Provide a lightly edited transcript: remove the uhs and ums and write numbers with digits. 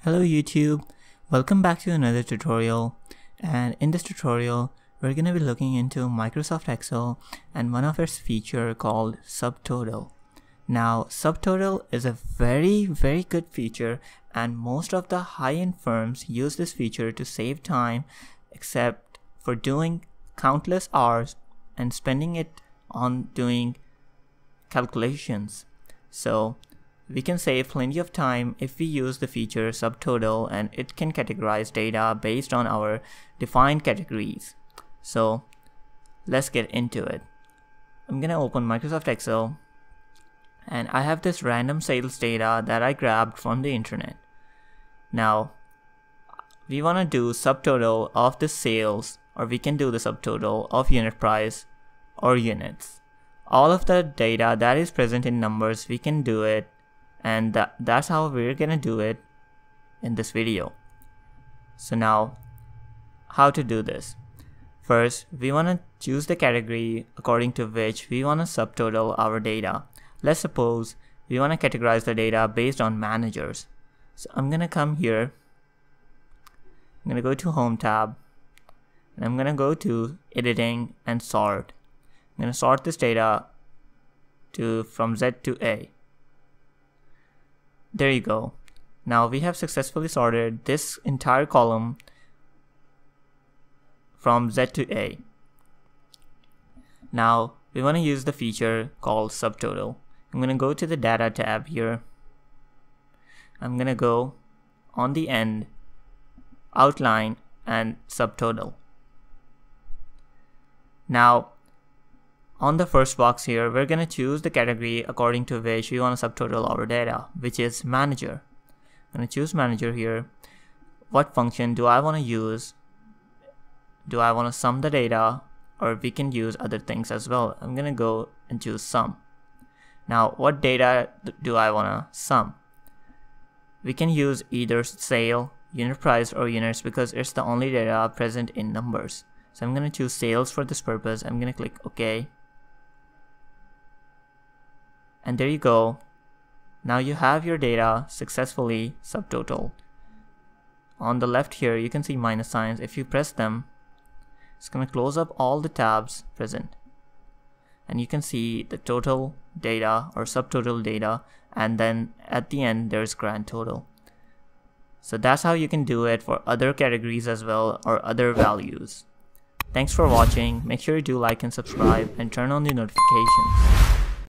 Hello YouTube, welcome back to another tutorial, and in this tutorial we're going to be looking into Microsoft Excel and one of its feature called Subtotal. Now Subtotal is a very good feature, and most of the high-end firms use this feature to save time except for doing countless hours and spending it on doing calculations. So we can save plenty of time if we use the feature Subtotal, and it can categorize data based on our defined categories. So let's get into it. I'm gonna open Microsoft Excel, and I have this random sales data that I grabbed from the internet. Now we want to do subtotal of the sales, or we can do the subtotal of unit price or units. All of the data that is present in numbers, we can do it, and that's how we're gonna do it in this video. So now, how to do this? First, we want to choose the category according to which we want to subtotal our data. Let's suppose we want to categorize the data based on managers. So I'm gonna come here, I'm gonna go to Home tab, and I'm gonna go to Editing and Sort. I'm gonna sort this data from Z to A. There you go. Now we have successfully sorted this entire column from Z to A. Now we want to use the feature called Subtotal. I'm going to go to the Data tab here. I'm going to go on the end, Outline, and Subtotal. Now on the first box here, we're going to choose the category according to which we want to subtotal our data, which is manager. I'm going to choose manager here. What function do I want to use? Do I want to sum the data, or we can use other things as well? I'm going to go and choose sum. Now what data do I want to sum? We can use either sale, unit price, or units because it's the only data present in numbers. So I'm going to choose sales for this purpose. I'm going to click OK. And there you go. Now you have your data successfully subtotaled. On the left here, you can see minus signs. If you press them, it's going to close up all the tabs present. And you can see the total data or subtotal data, and then at the end there's grand total. So that's how you can do it for other categories as well, or other values. Thanks for watching. Make sure you do like and subscribe and turn on the notifications.